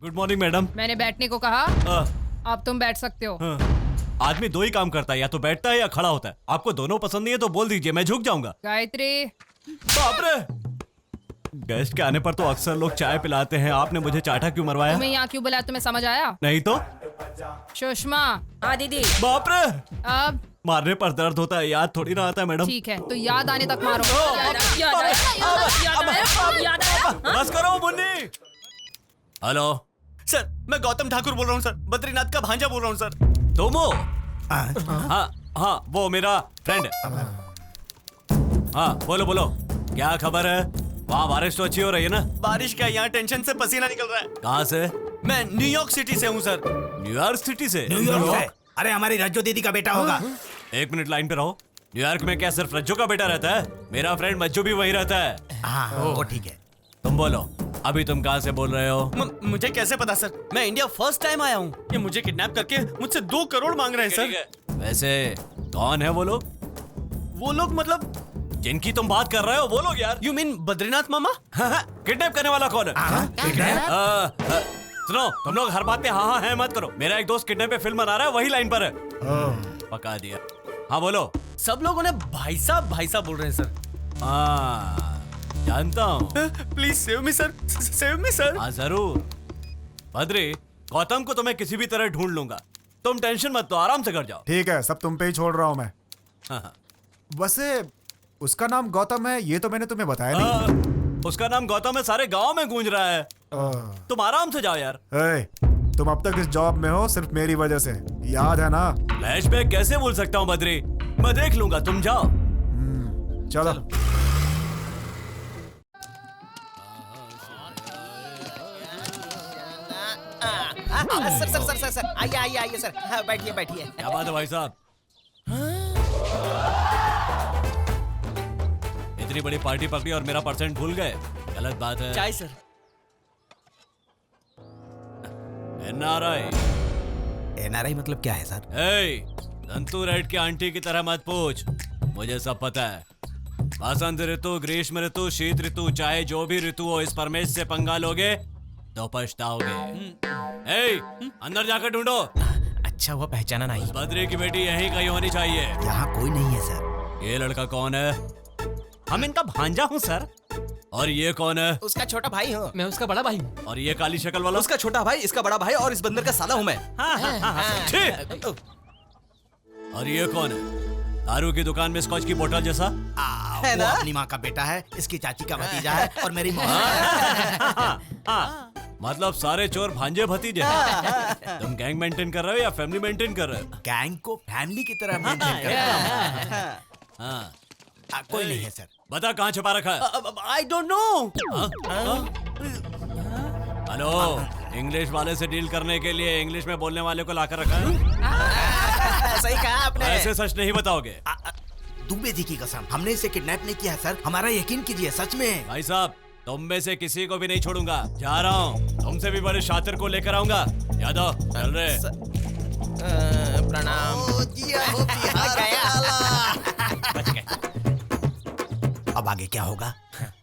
Good morning madam. मैंने बैठने को कहा। अब तुम बैठ सकते हो। आदमी दो ही काम करता है, या तो बैठता है या खड़ा होता है। आपको दोनों पसंद नहीं है तो बोल दीजिए, मैं झुक जाऊंगा। गायत्री। बाप रे, गेस्ट के आने पर तो अक्सर लोग चाय पिलाते हैं, आपने मुझे चाटा क्यों मरवाया? तुम्हें यहाँ क्यों बुलाया, तुम्हें समझ आया? नहीं तो। सुषमा। हाँ दीदी। बाप रे, अब मारने पर दर्द होता है, याद थोड़ी ना आता है मैडम। ठीक है, तो याद आने तक मारो। बस करो मुन्नी। हेलो सर, मैं गौतम ठाकुर बोल रहा हूँ सर, बद्रीनाथ का भांजा बोल रहा हूँ सर। तुम हो? हाँ हाँ, वो मेरा फ्रेंड है। हाँ बोलो बोलो, क्या खबर है? वहाँ बारिश तो अच्छी हो रही है ना? बारिश क्या, यहाँ टेंशन से पसीना निकल रहा है। कहाँ से? मैं न्यूयॉर्क सिटी से हूँ सर। न्यूयॉर्क सिटी से? न्यूयॉर्क से? अरे हमारी रज्जो दीदी का बेटा होगा। एक मिनट लाइन पे रहो। न्यूयॉर्क में क्या सिर्फ रज्जो का बेटा रहता है? मेरा फ्रेंड मज्जू भी वही रहता है। हाँ वो ठीक है। तुम बोलो, अभी तुम कहाँ से बोल रहे हो? मुझे कैसे पता सर, मैं इंडिया फर्स्ट टाइम आया हूँ। ये मुझे किडनैप करके मुझसे 2 करोड़ मांग रहे हैं सर। वैसे कौन है वो लोग? वो लोग मतलब जिनकी तुम बात कर रहे हो वो लोग यार। You mean Badrinath mama? Kidnap करने वाला कौन है? सुनो, तुम लोग हर बात पे हाँ हाँ है मत करो। मेरा एक दोस्त किडनैप पे फिल्म बना रहा है, वही लाइन पर है। पका दिया। हाँ बोलो। सब लोग उन्हें भाई साहब बोल रहे हैं सर। हाँ जानता हूँ। Please save me sir, save me sir. हाँ जरूर। बद्री, गौतम को तो मैं किसी भी तरह ढूंढ लूंगा, तुम टेंशन मत लो, आराम से घर जाओ। ठीक है, सब तुम पे ही छोड़ रहा हूँ मैं। हाँ। वैसे उसका नाम गौतम है, ये तो मैंने तुम्हें बताया नहीं। उसका नाम गौतम है, सारे गांव में गूंज रहा है। तुम आराम से जाओ यार। तुम अब तक इस जॉब में हो सिर्फ मेरी वजह से, याद है ना? फ्लैशबैक कैसे भूल सकता हूँ बद्री, मैं देख लूंगा, तुम जाओ। चलो। सर आइए सर। हाँ, बैठिए। क्या बात है भाई साहब? इतनी बड़ी पार्टी पकड़ी और मेरा परसेंट भूल गए, गलत बात है। चाय सर। एनआरआई मतलब क्या है सर? संतू रेड की आंटी की तरह मत पूछ, मुझे सब पता है। बसंत ऋतु, ग्रीष्म ऋतु, शीत ऋतु, चाहे जो भी ऋतु हो, इस परमेश से पंगा लोगे तो पछताओगे। अंदर जाकर ढूंढो। अच्छा हुआ पहचाना नहीं। बद्री की बेटी यहीं कहीं होनी चाहिए। यहाँ कोई नहीं है सर। ये लड़का कौन है? हम इनका भांजा हूँ सर। और ये कौन है? उसका छोटा भाई हूँ। मैं उसका बड़ा भाई हूँ। और ये काली शक्ल वाला? उसका छोटा भाई, इसका बड़ा भाई, और इस बंदर का साला हूँ मैं। ठीक। और ये कौन है? दारू की दुकान में स्कॉच की बोतल जैसा है ना? अपनी माँ का बेटा है, इसकी चाची का भतीजा है और मेरी माँ। मतलब सारे चोर भांजे भतीजे हैं। तुम गैंग मेंटेन कर रहे हो या फैमिली मेंटेन कर रहे हो? गैंग को फैमिली की तरह मेंटेन करता हाँ। कोई नहीं है सर। बता कहाँ छुपा रखा है? I don't know. Hello, English वाले से डील करने के लिए इंग्लिश में बोलने वाले को लाकर रखा है। सही कहा आपने। ऐसे सच नहीं बताओगे? दुबे जी की कसम, हमने इसे किडनैप नहीं किया सर, हमारा यकीन कीजिए, सच में। भाई साहब, तुम में से किसी को भी नहीं छोड़ूंगा, जा रहा हूँ। तुमसे भी बड़े शातिर को लेकर आऊंगा। यादव चल रहे। प्रणाम। अब आगे क्या होगा?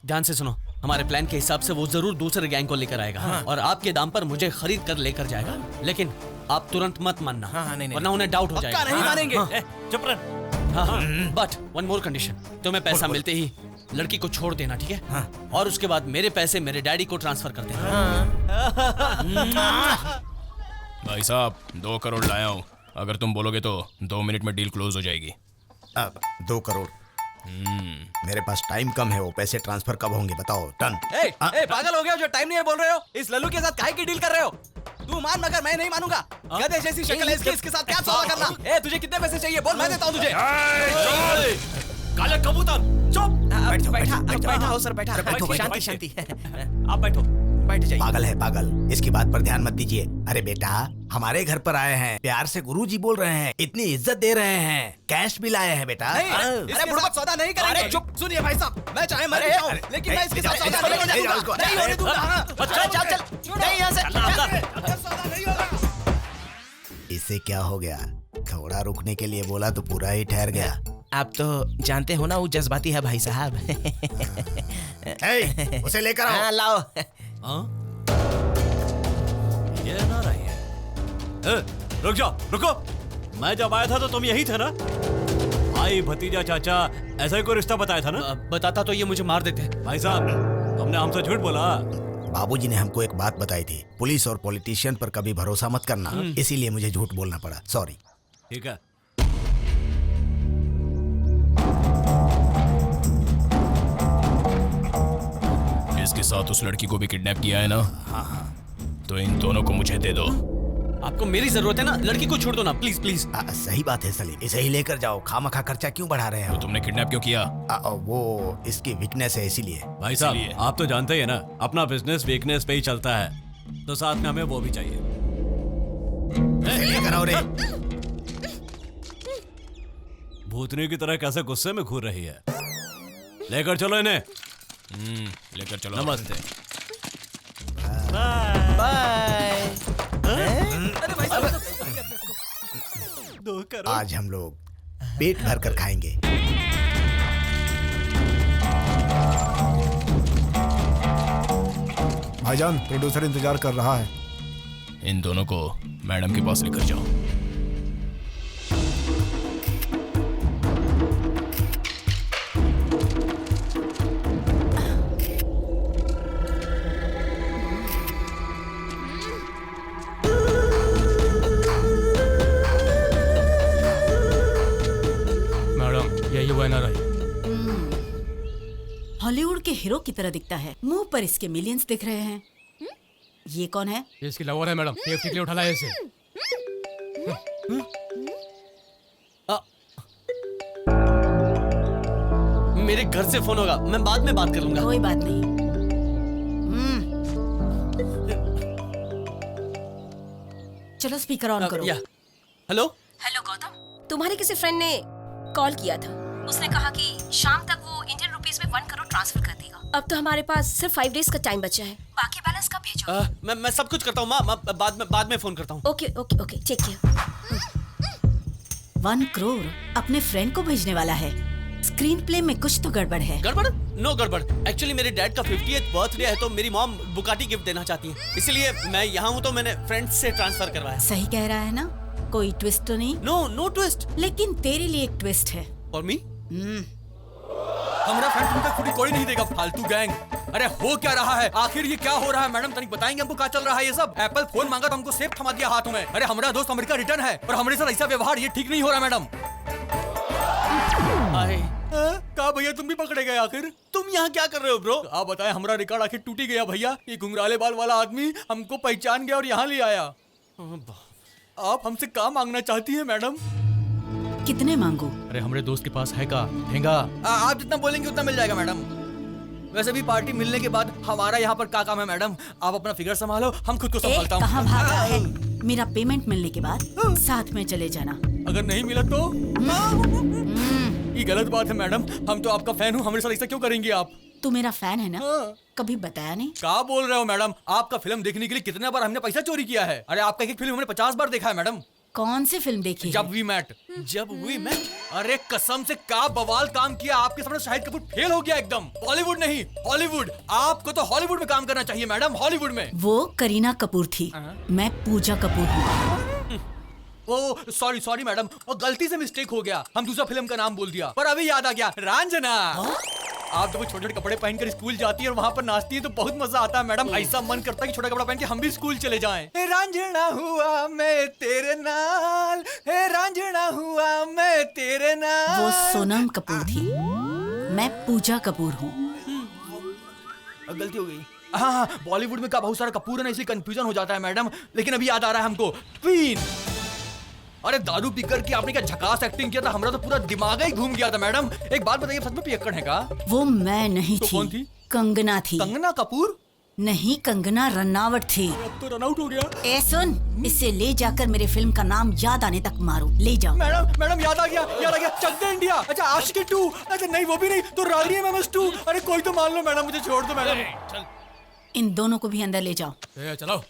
ध्यान से सुनो, हमारे प्लान के हिसाब से वो जरूर दूसरे गैंग को लेकर आएगा और आपके दाम पर मुझे खरीद कर लेकर जाएगा। लेकिन आप तुरंत मत मानना, वरना उन्हें डाउट हो जाएगा। नहीं मानेंगे। चुप रह। बट वन मोर कंडीशन, तुम्हें पैसा मिलते ही लड़की को छोड़ देना, ठीक है? और उसके बाद मेरे पैसे मेरे डैडी को ट्रांसफर कर देना। भाई साहब, 2 करोड़ लाया हूँ, अगर तुम बोलोगे तो 2 मिनट में डील क्लोज हो जाएगी। अब 2 करोड़। मेरे पास टाइम कम है, वो पैसे ट्रांसफर कब होंगे बताओ? डन। पागल हो गया जो टाइम नहीं है बोल रहे हो? इस लल्लू के साथ काहे की डील कर रहे हो? तू मान, मगर मैं नहीं मानूंगा। गधे जैसी शक्ल है इसकी, इसके साथ क्या सौदा करना? तुझे कितने पैसे चाहिए बोल, मैं देता हूँ तुझे। काले कबूतर चुप। बैठा हो सर, बैठा। शांति। आप बैठो। बैठ जाइए। पागल है पागल, इसकी बात पर ध्यान मत दीजिए। अरे बेटा, हमारे घर पर आए हैं, प्यार से गुरुजी बोल रहे हैं, इतनी इज्जत दे रहे हैं, कैश भी लाए हैं बेटा। अरे बुढ़वा सौदा नहीं करेंगे। अरे चुप, सुनिए भाई साहब, मैं चाहे मर जाऊं, लेकिन मैं इसके साथ सौदा नहीं होने दूंगा। चल नहीं यहाँ से। सौदा नहीं होगा। इससे क्या हो गया? थोड़ा रुकने के लिए बोला तो पूरा ही ठहर गया। आप तो जानते हो ना, वो जज्बाती है भाई साहब। उसे लेकर आओ। हाँ लाओ। ये ना रही है। रुक जाओ, रुको। मैं जब आया था तो तुम यही थे ना? भाई, भतीजा, चाचा, ऐसा ही कोई रिश्ता बताया था ना? बताता तो ये मुझे मार देते। भाई साहब, तुमने हमसे झूठ बोला। बाबूजी ने हमको एक बात बताई थी, पुलिस और पॉलिटिशियन पर कभी भरोसा मत करना, इसीलिए मुझे झूठ बोलना पड़ा, सॉरी। ठीक है। इसके साथ उस लड़की को भी किडनैप किया है ना? हाँ। तो इन दोनों को मुझे दे दो। आपको मेरी जरूरत है ना, लड़की को छोड़ दो ना, प्लीज प्लीज। सही बात है सलीम, इसे ही लेकर जाओ, खामखा खर्चा क्यों बढ़ा रहे तो हो? तुमने किडनैप क्यों किया? वो इसकी वीकनेस है इसीलिए। भाई साहब, आप तो जानते ही है ना, अपना बिजनेस वीकनेस पे ही चलता है, तो साथ में हमें वो भी चाहिए। इसे लेकर आओ रे। भूतनी की तरह कैसे गुस्से में घूर रही है। लेकर चलो इन्हें। लेकर चलो। नमस्ते। बाय। आज हम लोग पेट भर कर खाएंगे। भाईजान, प्रोड्यूसर इंतजार कर रहा है। इन दोनों को मैडम के पास लेकर जाओ। हॉलीवुड के हीरो की तरह दिखता है, मुंह पर इसके मिलियंस दिख रहे हैं। ये कौन है? ये इसकी लवर है मैडम, सेफ्टी के लिए उठा लाया इसे। मेरे घर से फोन होगा, मैं बाद में बात कर लूंगा। कोई बात नहीं। चलो स्पीकर ऑन करो। हेलो हेलो गौतम, तुम्हारे किसी फ्रेंड ने कॉल किया था। उसने कहा कि शाम तक वो इंडियन रुपीस में 1 करोड़ ट्रांसफर कर देगा। अब तो हमारे पास सिर्फ 5 डेज का टाइम बचा है, बाकी बैलेंस कब भेजो? मैं सब कुछ करता हूँ माँ, बाद में फोन करता हूँ। Okay okay okay, take care. 1 crore अपने फ्रेंड को भेजने वाला है। स्क्रीन प्ले में कुछ तो गड़बड़ है। गड़बड़? नो गड़बड़। एक्चुअली मेरे डैड का 50th बर्थडे है, तो मेरी मॉम बुगाटी गिफ्ट देना चाहती है, इसलिए मैं यहाँ हूँ, तो मैंने फ्रेंड से ट्रांसफर करवाया। सही कह रहा है ना? कोई ट्विस्ट तो नहीं? No twist. लेकिन तेरे लिए एक ट्विस्ट है। और मी? हमारा फ्रेंड तुम तक पूरी कोई नहीं देगा, फालतू गैंग। अरे हो क्या रहा है आखिर, ये क्या हो रहा है मैडम? तनिक बताएंगे हमको क्या चल रहा है ये सब? एप्पल फोन मांगा तो हमको सेफ थमा दिया हाथों में। अरे हमारा दोस्त अमेरिका रिटर्न है और हमारे साथ ऐसा व्यवहार, ये ठीक नहीं हो रहा मैडम। कहा भैया तुम भी पकड़े गए आखिर? तुम यहाँ क्या कर रहे हो ब्रो? आप बताएं, हमारा रिकॉर्ड आखिर टूट ही गया भैया। ये घुंघराले बाल वाला आदमी हमको पहचान गया और यहाँ ले आया। आप हमसे क्या मांगना चाहती है मैडम? कितने मांगू? अरे हमारे दोस्त के पास है का ठेंगा? आप जितना बोलेंगे उतना मिल जाएगा मैडम। वैसे भी पार्टी मिलने के बाद हमारा यहाँ पर क्या काम है मैडम? आप अपना फिगर संभालो, हम खुद को संभालता हूँ। कहाँ भाग रहा है? मेरा पेमेंट मिलने के बाद साथ में चले जाना। अगर नहीं मिला तो? ये गलत बात है मैडम, हम तो आपका फैन हूँ, हमारे साथ ऐसा क्यों करेंगे आप? तू मेरा फैन है ना? कभी बताया नहीं। क्या बोल रहे हो मैडम? आपका फिल्म देखने के लिए कितने बार हमने पैसा चोरी किया है। अरे आपका एक फिल्म हमने 50 बार देखा है मैडम। कौन सी फिल्म देखी? जब वी मैट। अरे कसम से क्या बवाल काम किया आपके सामने। शाहिद कपूर फेल हो गया एकदम। बॉलीवुड नहीं, हॉलीवुड। आपको तो हॉलीवुड में काम करना चाहिए मैडम, हॉलीवुड में। वो करीना कपूर थी, मैं पूजा कपूर हूँ। ओ सॉरी मैडम, और गलती से मिस्टेक हो गया, हम दूसरा फिल्म का नाम बोल दिया। पर अभी याद आ गया, रांझना। आप जब छोटे छोटे कपड़े पहनकर स्कूल जाती है और वहाँ पर नाचती है तो बहुत मजा आता है मैडम। ऐसा मन करता है कि छोटा कपड़ा पहन के हम भी स्कूल चले जाएं। हे रांझना हुआ मैं तेरे नाल, हे रांझना हुआ मैं तेरे नाल। वो सोनम कपूर थी, मैं पूजा कपूर हूँ। गलती हो गई। हाँ, बॉलीवुड में का बहुत सारा कपूर है ना, इसलिए कंफ्यूजन हो जाता है मैडम। लेकिन अभी याद आ रहा है हमको, क्वीन। अरे दारू पीकर के आपने क्या झकास एक्टिंग किया था, हमारा तो पूरा दिमाग ही घूम गया था मैडम। एक बात बताइए, सच में पियक्कड़ है का? वो मैं नहीं तो थी। कौन थी? कंगना थी। कंगना कपूर? नहीं, कंगना रनावट थी। अब तो रन आउट हो गया। ए सुन, इसे ले जाकर मेरे फिल्म का नाम याद आने तक मारो। ले जाओ। मैडम याद आ गया, चक दे इंडिया। अच्छा आशिकी 2। अच्छा नहीं, वो भी नहीं तो राली एमएमएस 2। अरे कोई तो मान लो मैडम, मुझे छोड़ दो मैडम। इन दोनों को भी अंदर ले जाओ। चलो।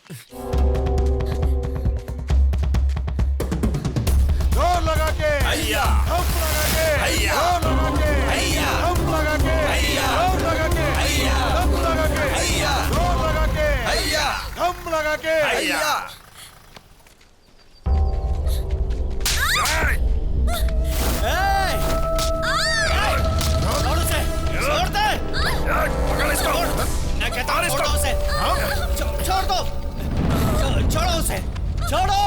जोर लगा के हैया, हम लगा के हैया, जोर लगा के हैया, हम लगा के हैया, जोर लगा के हैया, हम लगा के हैया, जोर लगा के हैया, हम लगा लगा के छोड़ दो, छोड़ो उसे, छोड़ो।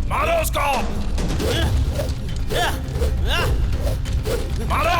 मारो उसको, मारो।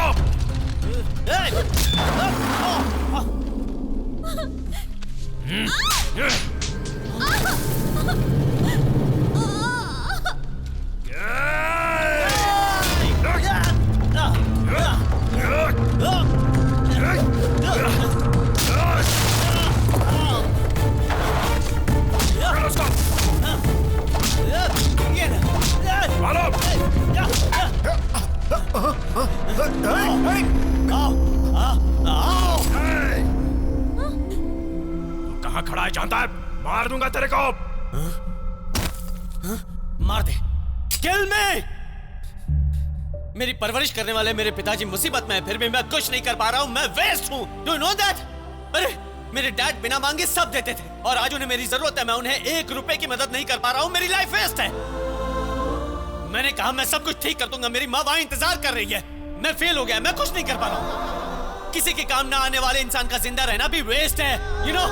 कहाँ खड़ा है जानता है? मार दूंगा तेरे को। मार दे, किल मी। मेरी परवरिश करने वाले मेरे पिताजी मुसीबत में है, फिर भी मैं कुछ नहीं कर पा रहा हूँ। मैं वेस्ट हूँ। Do you know that? अरे मेरे डैड बिना मांगे सब देते थे और आज उन्हें मेरी जरूरत है। मैं उन्हें 1 रुपए की मदद नहीं कर पा रहा हूँ। मेरी लाइफ वेस्ट है। मैंने कहा मैं सब कुछ ठीक कर दूंगा। मेरी माँ वहां इंतजार कर रही है। मैं फेल हो गया। मैं कुछ नहीं कर पा रहा हूँ। किसी के काम ना आने वाले इंसान का जिंदा रहना भी वेस्ट है। यू नो,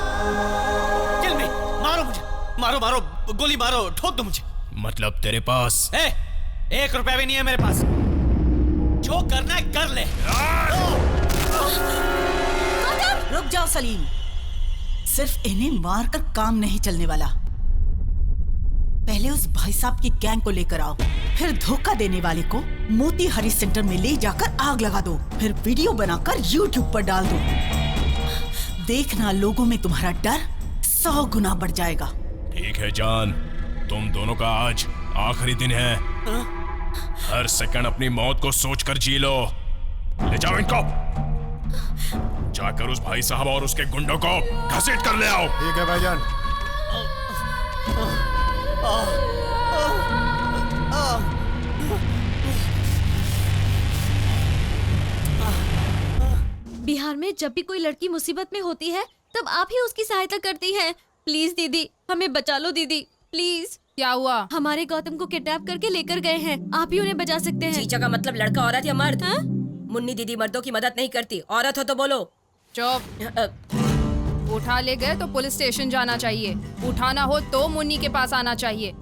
किल मी। मारो मुझे, मारो मारो, गोली मारो, ठोक दो मुझे। मतलब तेरे पास 1 रुपया भी नहीं है मेरे पास। जो करना है कर ले। रुक जाओ सलीम, सिर्फ इन्हें मारकर काम नहीं चलने वाला। पहले उस भाई साहब की गैंग को लेकर आओ, फिर धोखा देने वाले को मोती हरी सेंटर में ले जाकर आग लगा दो, फिर वीडियो बनाकर YouTube पर डाल दो। देखना लोगों में तुम्हारा डर 100 गुना बढ़ जाएगा। ठीक है जान, तुम दोनों का आज आखिरी दिन है। हर सेकंड अपनी मौत को सोचकर जी लो। ले जाओ इनको, जाकर उस भाई साहब और उसके गुंडों को घसीट कर ले आओ। ठीक है भाईजान। बिहार में जब भी कोई लड़की मुसीबत में होती है तब आप ही उसकी सहायता करती हैं। प्लीज दीदी, हमें बचा लो दीदी, प्लीज। क्या हुआ? हमारे गौतम को किडनैप करके लेकर गए हैं। आप ही उन्हें बचा सकते हैं। चीचा का मतलब लड़का औरत या मर्द? हाँ? मुन्नी दीदी मर्दों की मदद नहीं करती। औरत हो तो बोलो। चुप। उठा ले गए तो पुलिस स्टेशन जाना चाहिए। उठाना हो तो मुन्नी के पास आना चाहिए।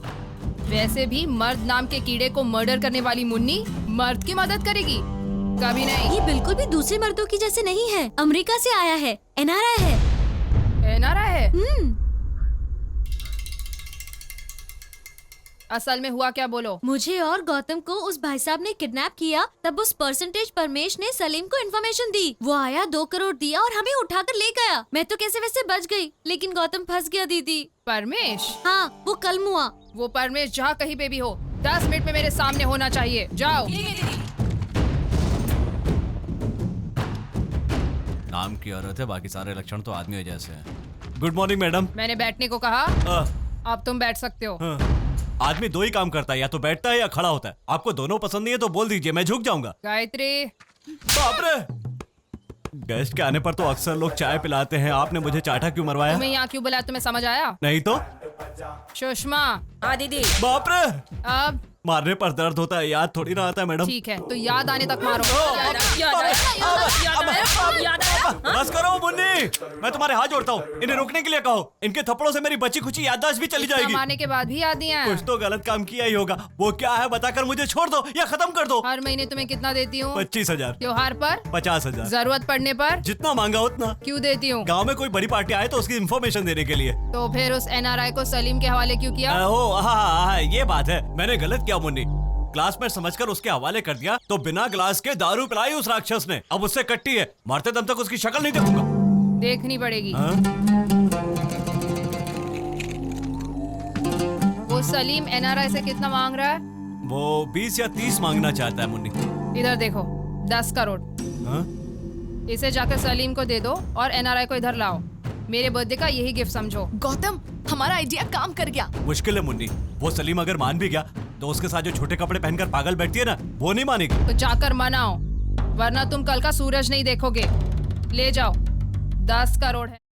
वैसे भी मर्द नाम के कीड़े को मर्डर करने वाली मुन्नी मर्द की मदद करेगी? कभी नहीं। ये बिल्कुल भी दूसरे मर्दों की जैसे नहीं है। अमेरिका से आया है, NRI है। NRI है? असल में हुआ क्या, बोलो। मुझे और गौतम को उस भाई साहब ने किडनैप किया। तब उस परसेंटेज परमेश ने सलीम को इन्फॉर्मेशन दी। वो आया, 2 करोड़ दिया और हमें उठाकर ले गया। मैं तो कैसे वैसे बच गई, लेकिन गौतम फंस गया दीदी। परमेश? हाँ, वो कल मुआ। वो परमेश जहाँ कहीं पे भी हो 10 मिनट में मेरे सामने होना चाहिए। जाओ। नाम की औरत है, बाकी सारे लक्षण तो आदमियों जैसे हैं। Good morning madam. मैंने बैठने को कहा। अब तुम बैठ सकते हो। आदमी 2 ही काम करता है, या तो बैठता है या खड़ा होता है। आपको दोनों पसंद नहीं है तो बोल दीजिए, मैं झुक जाऊंगा। गायत्री। बाप रे, गेस्ट के आने पर तो अक्सर लोग चाय पिलाते हैं। आपने मुझे चाटा क्यों मरवाया? तुम्हें यहाँ क्यों बुलाया, तुम्हें समझ आया? नहीं तो। सुषमा। हाँ दीदी। बाप रे, अब मारने पर दर्द होता है, याद थोड़ी ना आता है मैडम। ठीक है, तो याद आने तक मारो। बस करो मुन्नी, मैं तुम्हारे हाथ जोड़ता हूँ। इन्हें रोकने के लिए कहो। इनके थप्पड़ों से मेरी बची खुची याददाश्त भी चली जाएगी। मारने के बाद भी याद नहीं आया? कुछ तो गलत काम किया ही होगा। वो क्या है बताकर मुझे छोड़ दो या खत्म कर दो। हर महीने तुम्हें कितना देती हूँ? 25,000। त्योहार पर? 50,000। जरूरत पड़ने पर? जितना मांगा उतना। क्यों देती हूँ? गाँव में कोई बड़ी पार्टी आए तो उसकी इन्फॉर्मेशन देने के लिए। तो फिर उस NRI को सलीम के हवाले क्यों किया? हाँ, ये बात है। मैंने गलत किया मुन्नी, क्लासमेट समझकर उसके हवाले कर दिया तो बिना ग्लास के दारू पिलाई उस राक्षस ने। अब उससे कट्टी है, मरते दम तक उसकी शक्ल नहीं देखूंगा। देखनी पड़ेगी। वो सलीम NRI से कितना मांग रहा है? वो 20 या 30 मांगना चाहता है मुन्नी। इधर देखो, 10 करोड़। इसे जाकर सलीम को दे दो और NRI को इधर लाओ। मेरे बर्थडे का यही गिफ्ट समझो। गौतम, हमारा आइडिया काम कर गया। मुश्किल है मुन्नी, वो सलीम अगर मान भी गया तो उसके साथ जो छोटे कपड़े पहनकर पागल बैठती है ना, वो नहीं मानेगी। तो जाकर मनाओ, वरना तुम कल का सूरज नहीं देखोगे। ले जाओ, 10 करोड़ है।